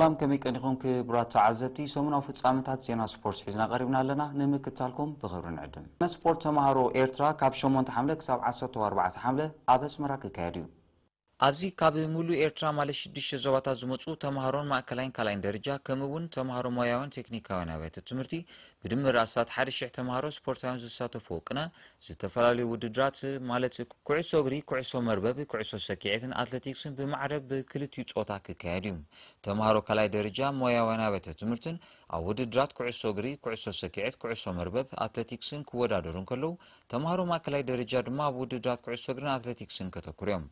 سلام كمي كان يكون كبرات تعزبتي سمونا في تصامتات زينا سبورتس حزنا قريبنا لنا نمكتالكم بخبر نعدم سبورت مهارو ايرترا كاب شمون تحمله كساب 14 حمله ابس مراك كاديو ኣብዚ ካብ ሙሉ ኤርትራ ማለት 6 ዞባታት ዝመጹ ተማሃሮን ማእከላይን ካላይን ደረጃ ከምውን ተማሃሮ ሞያውን ቴክኒካውን አብያተ ትምህርቲ ብድምር ኣሳት 1000 ተማሃሮ ስፖርታውን ዝሳተፉ ቅነ ዝተፈላለዩ ውድድራት ማለት ኩዕሶ እግሪ፣ ኩዕሶ መርበብ፣ ኩዕሶ ሰኪዔትን አትሌቲክስን ብማዕረግ ብክልቲኡ ጾታ ክካየድ እዩ። ተማሃሮ ካላይ ደረጃ ሞያውን አብያተ ትምህርትን ኣብ ውድድራት ኩዕሶ እግሪ፣ ኩዕሶ ሰኪዔት፣ ኩዕሶ መርበብ፣ አትሌቲክስን ክወዳደሩ እንከለዉ ተማሃሮ ማእከላይ ደረጃ ድማ ኣብ ውድድራት ኩዕሶ እግሪን አትሌቲክስን ከተኩሩ እዮም።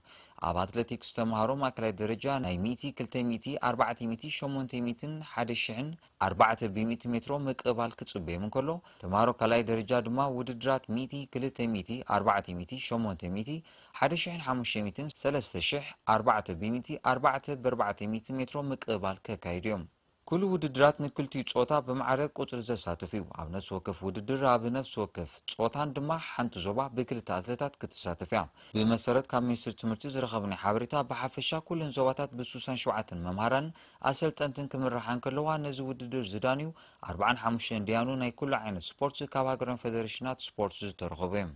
ኣብ አትሌቲክስ ተማሃሮ ማእከላይ ደረጃ ናይ 100 200 400 800 1000 400 ሜትሮ ምቅባል ክጽበዩ እንከሎ ተማሃሮ ካላይ ደረጃ ድማ ውድድራት 100 200 400 800 1500 3000 400 400 ሜትሮ ምቅባል ከካይድዮም كل ውድድራት ንክልቲኡ ጾታ በማዕረግ ቁጥር ዘሳተፉ እዩ። ኣብ ነፍሲ ወከፍ ውድድር ኣብ ነፍሲ ወከፍ ጾታን ድማ ሓንቲ ዞባ ብክልተ አትሌታት ክትሳተፍ እያ። ብመሰረት ካብ ሚኒስትሪ ትምህርቲ ዝረኸብና ሓበሬታ ብሓፈሻ ኩለን ዞባታት ብ67 መምሃራን ኣሰልጠንትን ክምርሓን ከለዋ ነዚ ውድድር ዝዳንዩ 45 እንድያኑ ናይ ኩሉ ዓይነት ስፖርት ካብ ሃገራዊ ፌደሬሽናት ስፖርት ዝተረኸቡ እዮም።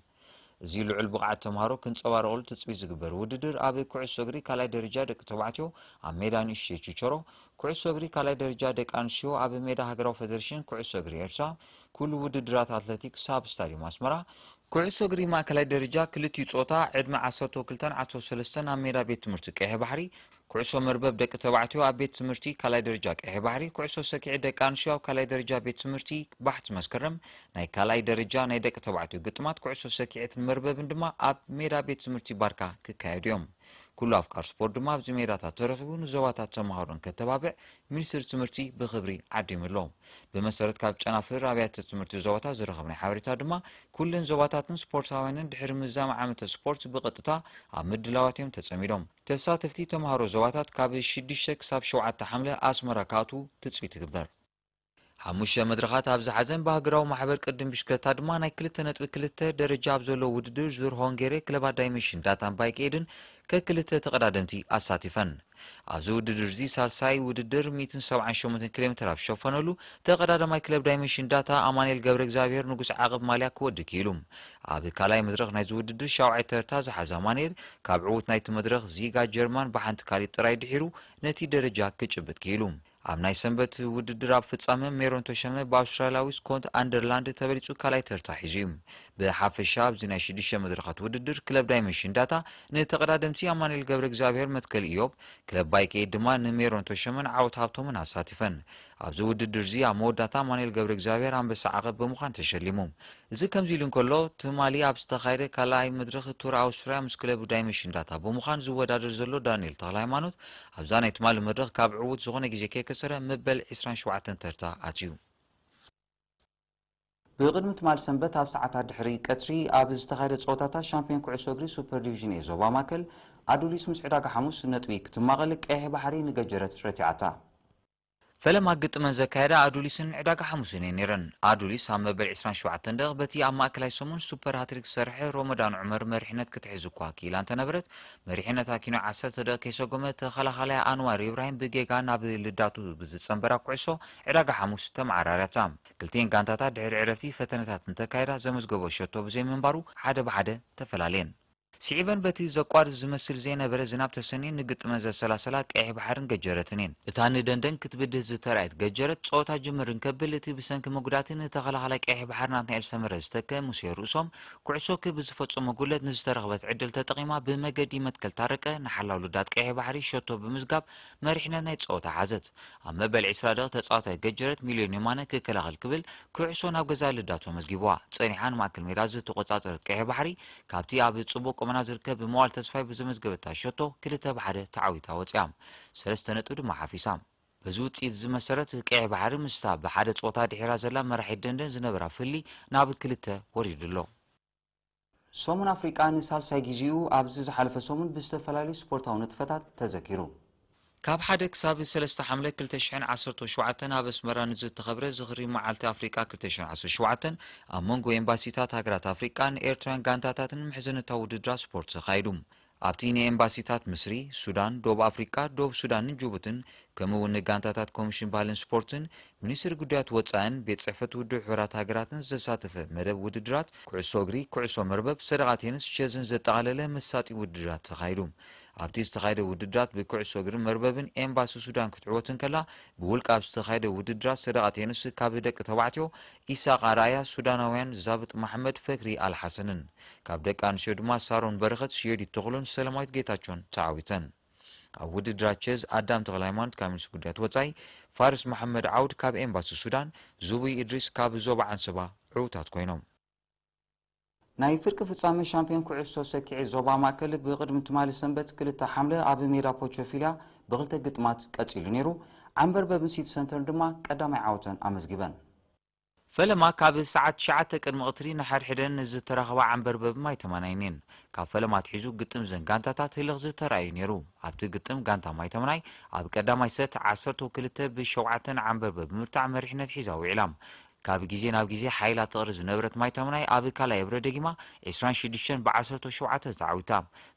እዚ ልዑል ብቕዓት ተምሃሮ ክንጸባረቑሉ ትጽቢት ዝግበር ውድድር ኣብ ኩዕሶ እግሪ ካላይ ደረጃ ደቂ ተባዕትዮ ኣብ ሜዳ ንእሽተይ ቺቾሮ፣ ኩዕሶ እግሪ ካላይ ደረጃ ደቂ ኣንስትዮ ኣብ ሜዳ ሃገራዊ ፌደሬሽን ኩዕሶ እግሪ ኤርትራ፣ ኩሉ ውድድራት አትሌቲክስ ኣብ ስታዲየም ኣስመራ፣ ኩዕሶ እግሪ ማእከላይ ደረጃ ክልቲኡ ጾታ ዕድመ 12 13 ኣብ ሜዳ ቤት ትምህርቲ ቀይሕ ባሕሪ፣ ኩዕሶ መርበብ ደቂ ተባዕትዮ ኣብ ቤት ትምህርቲ ካላይ ደረጃ ቀይሕ ባሕሪ፣ ኩዕሶ ሰኪዔት ደቂ ኣንስትዮ ኣብ ካላይ ደረጃ ቤት ትምህርቲ ባሕቲ መስከረም፣ ናይ ካላይ ደረጃ ናይ ደቂ ተባዕትዮ ግጥማት ኩዕሶ ሰኪዔትን መርበብን ድማ ኣብ ሜዳ ቤት ትምህርቲ ባርካ ክካየዱ እዮም። ኩሉ ኣፍቃር ስፖርት ድማ ኣብዚ ሜዳታት ተረኺቡ ንዞባታት ተማሃሮን ከተባብዕ ሚኒስትሪ ትምህርቲ ብኽብሪ ዓዲሙሎ። ብመሰረት ካብ ጨናፍር ኣብያተ ትምህርቲ ዞባታት ዝረኸብና ሓበሬታ ድማ ኩለን ዞባታትን ስፖርታውያንን ድሕሪ ምዛም ዓመተ ስፖርት ብቐጥታ ኣብ ምድላዋት እዮም ተጸሚዶም። ተሳተፍቲ ተማሃሮ ዞባታት ካብ 6 ክሳብ 7 ሓምለ ኣስመራ ካቱ ትጽቢት ይግበር። ሓሙሽተ መድረኻት ኣብ ዝሓዘን ብሃገራዊ ማሕበር ቅድም ብሽክለታ ድማ ናይ 2.2 ደረጃ ኣብ ዘሎ ውድድር ዙር ሆንጌሬ ክለባት ዳይሜንሽን ዳታን ባይክኤድን ከክልተ ተቀዳደምቲ ኣሳቲፈን። ኣብዚ ውድድር እዚ ሳልሳይ ውድድር 178 ኪሎ ሜትር ኣብ ሸፈነሉ ተቀዳዳማይ ክለብ ዳይሜንሽን ዳታ ኣማኑኤል ገብረ እግዚአብሔር ንጉስ ዓቅብ ማልያ ክወድቅ ኢሉ። ኣብ ካላይ መድረኽ ናይ ውድድር ሻውዓይ ተርታ ዝሓዘ ኣማኑኤል ካብ ዕዉት ናይቲ መድረኽ ዚጋ ጀርመን ብሓንቲ ካሊእ ጥራይ ድሒሩ ነቲ ደረጃ ክጭብጥ ክኢሉ። ኣብ ናይ ሰንበት ውድድር ኣብ ፍጻመ ሜሮን ተሸመ በአውስትራሊያዊ ስኮት አንደርላንድ ተበሊጹ ካላይ ተርታ ሒዙ እዩ። ብሓፈሻ ኣብዚ ናይ 6 መድረኻት ውድድር ክለብ ዳይሜንሽን ዳታ ንተቀዳደምቲ ኣማኑኤል ገብረ እግዚአብሔር መትከል ኢዮብ፣ ክለብ ባይክኤድ ድማ ንሜሮን ተሸመን ዓወት ሃብቶምን ኣሳቲፈን። ኣብዚ ውድድር እዚ ኣብ መወዳእታ ኣማኑኤል ገብረ እግዚአብሔር ኣንበሳ ዓቐብ ብምዃን ተሸሊሙ። እዚ ከምዚ ኢሉ እንከሎ ትማሊ ኣብ ዝተኻየደ ካልኣይ መድረኽ ቱር ኣውስትራልያ ምስ ክለብ ዳይሜንሽን ዳታ ብምዃን ዝወዳደር ዘሎ ዳንኤል ተክለሃይማኖት ኣብዛ ናይ ትማሊ መድረኽ ካብ ዕዉት ዝኾነ ግዜ ከይከሰረ መበል 27 ተርታ ኣትዩ። ብቅድሚ ትማሊ ሰንበት ኣብ ሰዓታት ድሕሪ ቀትሪ ኣብ ዝተኻየደ ጸወታታት ሻምፒዮን ኩዕሶ እግሪ ሱፐር ዲቪዥን ኤ ዞባ ማእከል ኣዱሊስ ምስ ዕዳጋ ሐሙስ ነጥቢ ክትማቐል ቀይሕ ባሕሪ ንገጀረት ረቲዓታ። ፈለማ ግጥመን ዘካየዳ ኣዱሊስን ዕዳጋ ሐሙስን ነይረን። ኣዱሊስ ኣብ መበል 27 ደቂቕ በቲ ኣብ ማእከላይ ሰሙን ሱፐር ሃትሪክ ዝሰርሐ ሮመዳን ዑመር መሪሕነት ክትሕዝ እኳ ኪኢላ እንተነበረት መሪሕነት ኣኪኖ 10 ደቂቕ ከይሰጎመ ተኸላኻላይ አንዋር ኢብራሂም ብጌጋ ናብ ልዳቱ ብዝጸንበራ ኩዕሶ ዕዳጋ ሐሙስ ተመዓራርያታ። ክልቲአን ጋንታታት ድሕሪ ዕረፍቲ ፈተነታት እንተካየዳ ዘመዝገቦ ሸቶ ብዘይምንባሩ ሓደ ብሓደ ተፈላለየን። ሲዒበን በቲ ዘቋድ ዝመስል ዘይነበረ ዝናብ ተሰኒን ንግጥመን ዘሰላሰላ ቀይሕ ባሕርን ገጀረትን እየን። እታ ንደንደን ክትብድህ ዝተራእየት ገጀረት ጸወታ ጅምርን ከብል እቲ ብሰንኪ መጉዳትን ተኸላኻላይ ቀይሕ ባሕር ናትናኤል ሰመረ ዝተከ ሙሴ ርእሶም ኩዕሶ ብዝፈጸሞ ጉለት ንዝተረኽበት ዕድል ተጠቒማ ብመገዲ መትከል ታረቀ ንሓላው ልዳት ቀይሕ ባሕሪ ሸቶ ብምዝጋብ መሪሕነት ናይ ጸወታ ሓዘት። ኣብ መበል 20 ደቂቕ ተጻዋታይ ገጀረት ሚልዮን የማነ ክከላኸል ክብል ኩዕሶ ናብ ገዛ ልዳቶ መዝጊብዋ ጸኒሓን ማእከል ሜዳ ዝተቆጻጸረት ቀይሕ ባሕሪ ካብቲ ኣብ ጽቡቕ ቁመና ዝርከብ ብመዋል ተስፋይ ብዝመዝገበታ ሸቶ 2-1 ተዓዊታ ወፂያ። 3 ነጥቢ ድማ ሓፊሳ። በዚ ውጽኢት ዝመሰረት ቀይሕ ባሕሪ ምስታ ብሓደ ጾታ ድሒራ ዘላ መራሒት ደንደን ዝነበራ ፍሊ ናብ 2 ወሪዱሎ። ሰሙን ኣፍሪቃ ንሳልሳይ ጊዜኡ ኣብዚ ዝሓለፈ ሰሙን ብዝተፈላለዩ ስፖርታዊ ንጥፈታት ተዘኪሩ። ካብ 1 ክሳብ 3 ሓምለ 2017 ኣብ ኣስመራ ንዝተኸብረ ዝኽሪ መዓልቲ ኣፍሪቃ 2017 ኣብ መንጎ ኤምባሲታት ሃገራት ኣፍሪቃን ኤርትራን ጋንታታትን ምሕዝነታዊ ውድድራት ስፖርት ተኻይዱ። ኣብቲ ኤምባሲታት ምስሪ፣ ሱዳን፣ ደቡብ ኣፍሪካ፣ ደቡብ ሱዳንን ጅቡትን ከምኡውን ንጋንታታት ኮሚሽን ባህልን ስፖርትን ሚኒስትሪ ጉዳያት ወፃኢን ቤት ጽሕፈት ውድብ ሕብራት ሃገራትን ዝተሳተፈ መደብ ውድድራት ኩዕሶ እግሪ፣ ኩዕሶ መርበብ፣ ሰደቓ ቴኒስ፣ ቼዝን ዘጠቓለለ መሳጢ ውድድራት ተኻይዱ። ኣብቲ ዝተኻየደ ውድድራት ብኩዕሶ እግሪ መርበብን ኤምባሲ ሱዳን ክትዕወትን ከላ ብውልቃ ኣብ ዝተኻየደ ውድድራት ሰደቓ ቴኒስ ካብ ደቂ ተባዕትዮ ኢሳቅ ኣርኣያ፣ ሱዳናውያን ዛብጥ መሐመድ፣ ፈክሪ አልሐሰንን ካብ ደቂ ኣንስትዮ ድማ ሳሮን በረኸት፣ ሽየዲት ተኽሎን ሰላማዊት ጌታቸውን ተዓዊተን። ኣብ ውድድራት ቼዝ ኣዳም ተክለ ሃይማኖት ካብ ሚኒስትሪ ጉዳያት ወፃኢ፣ ፋርስ መሐመድ ዓውድ ካብ ኤምባሲ ሱዳን፣ ዙቡይ ኢድሪስ ካብ ዞባ ዓንሰባ ዕዉታት ኮይኖም። ናይ ፍርቂ ፍጻሜ ሻምፒዮን ኩዕሶ ሰኪዔት ዞባ ማእከል ብቅድሚ ትማሊ ሰንበት 2 ሐምለ ኣብ ሜዳ ፖቾፊላ ብ2 ግጥማት ቀፂሉ ነይሩ። ዓንበርበብ ሲቲ ሰንተር ድማ ቀዳማይ ዓወተን ኣመዝጊበን። ፈለማ ካብ ሰዓት 9 ቅድሚ ቅትሪ ንሓድሕደን ዝተረኸባ ዓንበርበብ ማይ ተመናይነን። ካብ ፈለማ ትሒዙ ግጥም ዘን ጋንታታት ህልኽ ዝተረኣዩ ነይሩ። ኣብቲ ግጥም ጋንታ ማይ ተመናይ ኣብ ቀዳማይ ሰት 12 ብ7 ዓንበርበብ ብምርታዕ መሪሕነት ሒዛ ውዒላ። ካብ ግዜ ናብ ግዜ ሓይላ ትቕሪ ዝነበረት ማይ ተመናይ ኣብ ካልኣይ የብረ ደጊማ 26 ብ17 ተዓዊታ።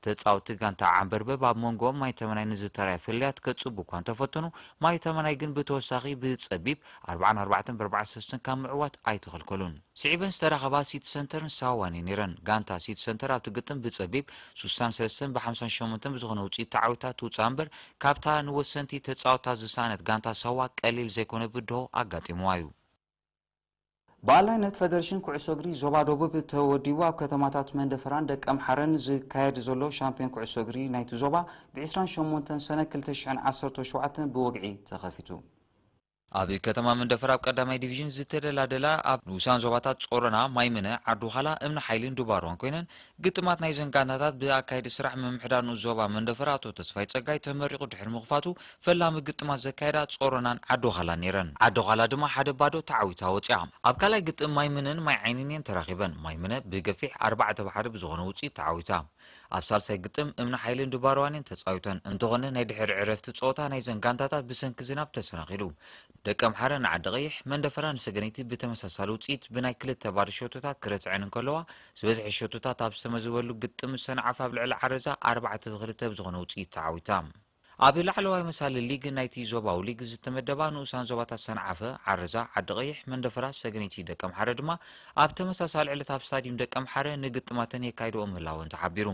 ተፃወቲ ጋንታ ዓንበርበብ ኣብ መንጎኦም ማይ ተመናይ ንዝተረኣየ ፍልያት ከጽቡ እኳ እንተፈተኑ ማይ ተመናይ ግን ብተወሳኺ ብጸቢብ 44 ብ43 ካብ ምዕዋት ኣይተኸልከሉን። ስዒበን ዝተረኸባ ሲቲ ሰንተርን ሳዋኒ ነይረን። ጋንታ ሲቲ ሰንተር ኣብቲ ግጥም ብጸቢብ 63 ብ58 ብዝኾነ ውፅኢት ተዓዊታ ትውፃእ እምበር ካብታ ንወሰንቲ ተፃወታ ዝሳነት ጋንታ ሳዋ ቀሊል ዘይኮነ ብድሆ ኣጋጢምዋ እዩ። ባላይነት ፌደሬሽን ኩዕሶ እግሪ ዞባ ደቡብ ተወዲቡ ኣብ ከተማታት መንደፈራን ደቀ ኣምሓረን ዝካየድ ዘሎ ሻምፒዮን ኩዕሶ እግሪ ናይቲ ዞባ ብ28 ሰነ 2017 ብወግዒ ተኸፊቱ። ኣብ ከተማ መንደፈራ ኣብ ቀዳማይ ዲቪዥን ዝተደላደላ ኣብ ንኡሳን ዞባታት ጾረና፣ ማይምነ፣ ዓዱኻላ፣ እምነ ሓይልን ዱባሮን ኮይነን ግጥማት ናይ ዘንጋናታት ብኣካይዲ ስራሕ ምምሕዳር ንኡስ ዞባ መንደፈራ ኣቶ ተስፋይ ጸጋይ ተመሪቑ ድሕሪ ምኽፋቱ ፈላሚ ግጥማት ዘካየዳ ጾረናን ዓዱኻላን ነይረን። ዓዱኻላ ድማ 1-0 ተዓዊታ ወፂኣ። ኣብ ካልኣይ ግጥም ማይምነን ማይ ዓይንንን ተራኺበን። ማይምነ ብገፊሕ 4-1 ብዝኾነ ውፅኢት ተዓዊታ። ኣብ ሳልሳይ ግጥም እምነ ሓይልን ዱባሮዋንን ተጻዊተን እንተኾነ ናይ ድሕሪ ዕረፍቲ ጾወታ ናይ ዘንጋንታታት ብሰንኪ ዝናብ ተሰናኺሉ። ደቀ ኣምሓረ ንዓዲ ቀይሕ፣ መንደፈራ ንሰገነይቲ ብተመሳሳሊ ውፅኢት ብናይ 2 ባዶ ሸቶታት ክረትዐን እንከለዋ ዝበዝሐ ሸቶታት ኣብ ዝተመዝበሉ ግጥም ሰንዓፍ ኣብ ልዕሊ ዓረዛ 4-2 ብዝኾነ ውፅኢት ተዓዊታ። ኣብ ላዕለዋይ መሳሊ ሊግ ናይቲ ዞባዊ ሊግ ዝተመደባ ንኡሳን ዞባታት ሰንዓፈ፣ ዓረዛ፣ ዓዲ ቀይሕ፣ መንደፈራ፣ ሰገነይቲ ደቀ ኣምሓረ ድማ ኣብ ተመሳሳሊ ዕለት ኣብ ስታዲየም ደቀ ኣምሓረ ንግጥማተን የካይድኦ ምህላወን ተሓቢሩ።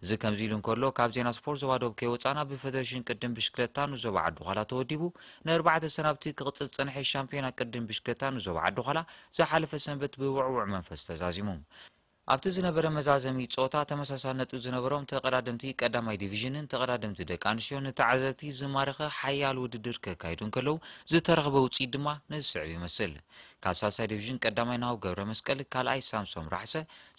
እዚ ከምዚ ኢሉ እንከሎ ካብ ዜና ስፖርት ዞባ ደቡብ ከይወፃና ብፌደሬሽን ቅድም ብሽክለታ ንዞባ ዓዱኻላ ተወዲቡ ን4 ሰናብቲ ክቕፅል ፀንሐ ሻምፒዮና ቅድም ብሽክለታ ንዞባ ዓዱኻላ ዝሓለፈ ሰንበት ብውዕውዕ መንፈስ ተዛዚሙ። ኣብቲ ዝነበረ መዛዘሚ ጾታ ተመሳሳሊ ነጥቢ ዝነበሮም ተቐዳደምቲ ቀዳማይ ዲቪዥንን ተቐዳደምቲ ደቂ ኣንስትዮ ንተዓዘብቲ ዝማረኸ ሓያል ውድድር ከካይዱ እንከለዉ ዝተረኸበ ውፅኢት ድማ ንዝስዕብ ይመስል። ካብ ሳልሳይ ዲቪዥን ቀዳማይ ናሁ ገብረ መስቀል፣ ካልኣይ ሳምሶም ራሕሰ፣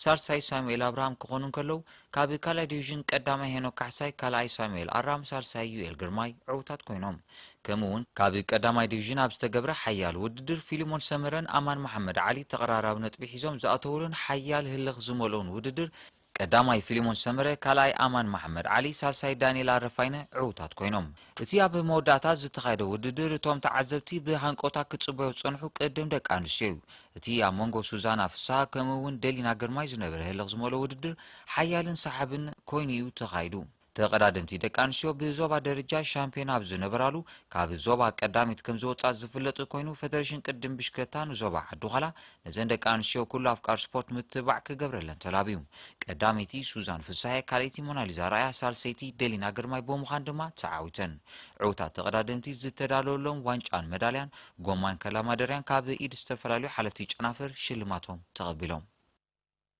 ሳልሳይ ሳሙኤል አብርሃም ክኾኑ እንከለዉ ካብ ካልኣይ ዲቪዥን ቀዳማይ ሄኖክ ካሕሳይ፣ ካልኣይ ሳሙኤል ኣራም፣ ሳልሳይ ዩኤል ግርማይ ዕዉታት ኮይኖም። ከምኡውን ካብ ቀዳማይ ዲቪዥን ኣብ ዝተገብረ ሓያል ውድድር ፊሊሞን ሰመረን ኣማን መሐመድ ዓሊ ተቐራራቢ ነጥቢ ሒዞም ዝኣተውሉን ሓያል ህልኽ ዝመልኦን ውድድር ቀዳማይ ፊሊሞን ሰመረ፣ ካልኣይ ኣማን መሐመድ ዓሊ፣ ሳልሳይ ዳንኤል ኣረፋይነ ዕዉታት ኮይኖም። እቲ ኣብ መወዳእታ ዝተኻየደ ውድድር እቶም ተዓዘብቲ ብሃንቆታ ክጽበዩ ዝጸንሑ ቅድም ደቂ ኣንስትዮ እዩ። እቲ ኣብ መንጎ ሱዛና ፍስሓ ከምኡውን ደሊና ግርማይ ዝነበረ ህልኽ ዝመልኦ ውድድር ሓያልን ሰሓብን ኮይኑ እዩ ተኻይዱ። ተቐዳደምቲ ደቂ ኣንስትዮ ብዞባ ደረጃ ሻምፒዮን ኣብ ዝነበራሉ ካብ ዞባ ቀዳሚት ከም ዝወጻእ ዝፍለጥ ኮይኑ ፌደሬሽን ቅድም ብሽክለታ ንዞባ ዓዱኻላ ነዘን ደቂ ኣንስትዮ ኩሉ ኣፍቃር ስፖርት ምትባዕ ክገብረለን ተላብዩ። ቀዳሚቲ ሱዛን ፍስሓ፣ ካልአይቲ ሞናሊዛ ራእያ፣ ሳልሰይቲ ደሊና ግርማይ ብምዃን ድማ ተዓዊተን። ዕዉታት ተቐዳደምቲ ዝተዳለወሎም ዋንጫን መዳልያን ጎማን ከላማደርያን ካብ ኢድ ዝተፈላለዩ ሓለፍቲ ጨናፍር ሽልማቶም ተቐቢሎም።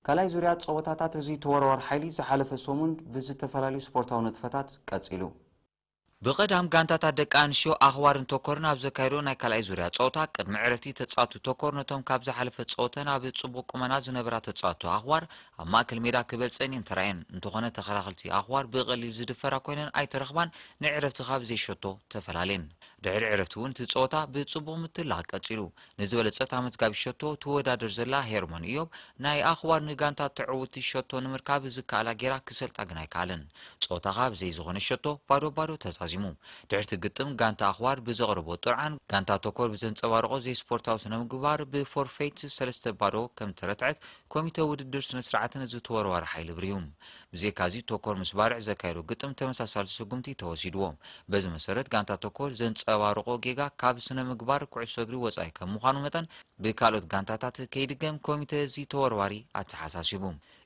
ካልኣይ ዙርያ ጸወታታት እዚ ተወርዋር ሓይሊ ዝሓለፈ ሰሙን ብዝተፈላለዩ ስፖርታዊ ንጥፈታት ቀጺሉ። ብቐዳም ጋንታታት ደቂ ኣንስትዮ ኣኽባርን ተኮርን ኣብ ዘካየዶ ናይ ካልኣይ ዙርያ ጸወታ ቅድሚ ዕረፍቲ ተጻወቱ ተኮር ነቶም ካብ ዝሓለፈ ጸወተን ኣብ ጽቡቕ ቁመና ዝነበራ ተጻወቱ ኣኽባር ኣብ ማእከል ሜዳ ክበልፀን እየን ተራእየን። እንተኾነ ተኸላኸልቲ ኣኽባር ብቐሊል ዝድፈራ ኮይነን ኣይተረኽባን ንዕረፍቲ ካብ ዘይሸቶ ተፈላለየን። ድሕሪ ዕረፍቲ እውን እቲ ጸወታ ብጽቡቕ ምትላቕ ቀጺሉ ንዝበለጸት ኣመዝጋቢ ሸቶ ትወዳደር ዘላ ሄርሞን ኢዮብ ናይ ኣኽባር ንጋንታ ትዕውቲ ሸቶ ንምርካብ ዝከኣላ ጌራ ክሰልጣ ግን ኣይከኣለን ጸወታኻ ብዘይ ዝኾነ ሸቶ ባዶ ባዶ ተዛዚሙ ድሕሪ እቲ ግጥም ጋንታ ኣኽባር ብዘቕርቦ ጥርዓን ጋንታ ተኮር ብዘንጸባርቆ ዘይስፖርታዊ ስነ ምግባር ብፎርፌት 3 ባዶ ከም ተረትዐት ኮሚቴ ውድድር ስነ ስርዓትን ዝተወርወረ ሓይሊ ብርዩ ብዘይካዚ ተኮር ምስ ባርዕ ዘካየዶ ግጥም ተመሳሳሊ ስጉምቲ ተወሲድዎም በዚ መሰረት ጋንታ ተኮር ዘንጸባርቆ ጌጋ ካብ ስነ ምግባር ኩዕሶ እግሪ ወጻኢ ከም ምዃኑ መጠን ብካልኦት ጋንታታት ከይድገም ኮሚቴ እዚ ተወርዋሪ ኣተሓሳሲቡ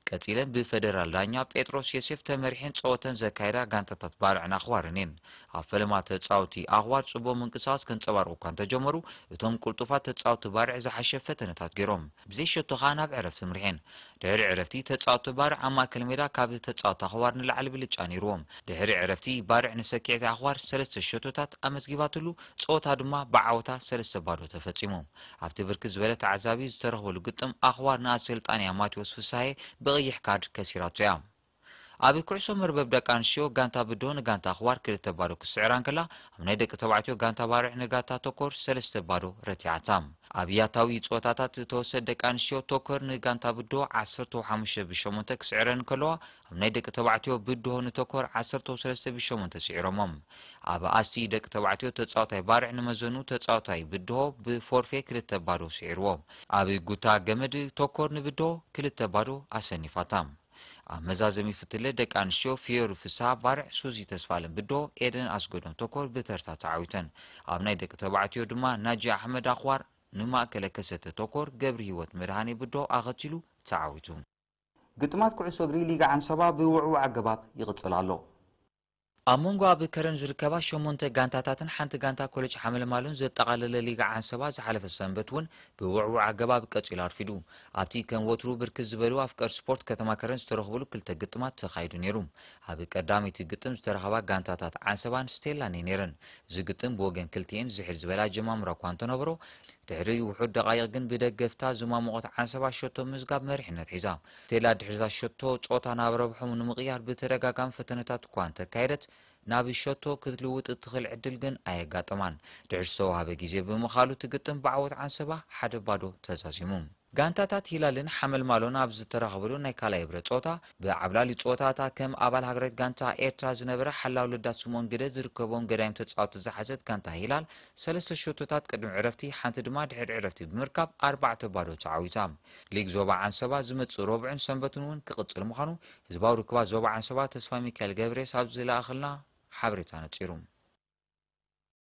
ቀጺለን ብፌደራል ዳኛ ጴጥሮስ ዮሴፍ ተመሪሕን ጸወተን ዘካየዳ ጋንታታት ባርዕን ኣኽባርን እየን ኣብ ፈለማ ተጻወቲ ኣኽባር ጽቡቕ ምንቅስቓስ ከንጸባርቑ እኳ እንተጀመሩ እቶም ቁልጡፋት ተጻወቲ ባርዕ ዝሓሸ ፈተነታት ገይሮም ብዘይ ሸቶ ኸኣ ናብ ዕረፍቲ ምርሒን ድሕሪ ዕረፍቲ ተጻወቲ ባርዕ ኣብ ማእከል ሜዳ ካብ ተጻወቲ ኣኽባር ንላዕሊ ብልጫ ነይርዎም ድሕሪ ዕረፍቲ ባርዕ ንሰኪዕቲ ኣኽባር 3 ሸቶታት ኣመዝጊባትሉ ጸወታ ድማ ብዓወታ 3 ባዶ ተፈጺሙ ኣብቲ ብርክት ዝበለ ተዓዛቢ ዝተረኽበሉ ግጥም ኣኽባር ንኣሰልጣንያ ማቴዎስ ፍሳሐ ብቀይሕ ካርድ ከሲራቶ እያ ኣብ ኩዕሶ መርበብ ደቂ ኣንስትዮ ጋንታ ብዶ ንጋንታ ኣኽባር 2 ባዶ ክስዕራ እንከላ ኣብ ናይ ደቂ ተባዕትዮ ጋንታ ባርዕ ንጋንታ ተኮር 3 ባዶ ረቲዓታ ኣብ ያታዊ ጸወታታት ተወሰደ ደቂ ኣንስትዮ ተኮር ንጋንታ ብዶ 15-8 ክስዕረን ከለዋ ኣብ ናይ ደቂ ተባዕትዮ ብዶ ንተኮር 13-8 ስዒሮሞም ኣብ ኣስቲ ደቂ ተባዕትዮ ተጻዋታይ ባርዕ ንመዘኑ ተጻዋታይ ብዶ ብፎርፌ 2 ባዶ ስዒርዎም ኣብ ጉታ ገመድ ተኮር ንብዶ 2 ባዶ ኣሰኒፋታ ኣብ መዛዘሚ ፍትለ ደቂ ኣንስትዮ ፊዮሪ ፍስሓ ባርዕ ሱዚ ተስፋለን ብዶ ኤደን ኣስገዶም ተኮር ብተርታ ተዓዊተን ኣብ ናይ ደቂ ተባዕትዮ ድማ ናጂ ኣሕመድ ኣኽባር ንማእከለ ከሰተ ተኮር ገብሪ ህይወት መድሃኔ ብዶ ኣኸቲሉ ተዓዊቱ ግጥማት ኩዕሶ እግሪ ሊጋ ዓንሰባ ብውዕውዕ ኣገባብ ይቕጽል ኣሎ ኣብ መንጎ ኣብ ከረን ዝርከባ 8 ጋንታታትን ሓንቲ ጋንታ ኮሌጅ ሓመለማሎን ዘጠቓለለ ሊጋ ዓንሰባ ዝሓለፈ ሰንበት እውን ብውዕውዕ ኣገባብ ቀጺሉ ኣርፊዱ ኣብቲ ከም ወትሩ ብርክት ዝበሉ ኣፍቀር ስፖርት ከተማ ከረን ዝተረኽበሉ 2 ግጥማት ተኻይዱ ነይሩ ኣብ ቀዳሚቲ ግጥም ዝተረኸባ ጋንታታት ዓንሰባን ስቴላን ነይረን እዚ ግጥም ብወገን ክልቲአን ዝሕል ዝበላ ጀማምራ እኳ እንተነበሮ ድሕሪ ውሑድ ደቃይቕ ግን ብደገፍታ ዝማሞቖት ዓንሰባ ሸቶ ምዝጋብ መሪሕነት ሒዛ ስቴላ ድሕሪዛ ሸቶ ጾታ ናብ ረብሖም ንምቕያር ብተደጋጋሚ ፈተነታት እኳ እንተካየደት ናብ ሸቶ ክትልውጥ እትኽእል ዕድል ግን ኣየጋጠማን ድሕሪ ዝተዋህበ ግዜ ብምኻሉ ትግጥም ብዓወት ዓንሰባ 1 ባዶ ተዛዚሙ ጋንታታት ሂላልን ሓመልማሎን ኣብ ዝተረኸበሉ ናይ ካልኣይ ብረ ጾታ ብዓብላሊ ጾታታት ከም ኣባል ሃገራት ጋንታ ኤርትራ ዝነበረ ሓላው ልዳት ስምዖን ግደ ዝርከቦም ገዳይም ተጻወቲ ዝሓዘት ጋንታ ሂላል 3 ሸቶታት ቅድሚ ዕረፍቲ ሓንቲ ድማ ድሕሪ ዕረፍቲ ብምርካብ 4 ባዶ ተዓዊታ ሊግ ዞባ ዓንሰባ ዝመጽእ ረቡዕን ሰንበትን እውን ክቕጽል ምዃኑ ህዝባዊ ርክባት ዞባ ዓንሰባ ተስፋ ሚካኤል ገብሬስ ኣብ ዝለኣኸልና ሓበሬታ ነጺሩ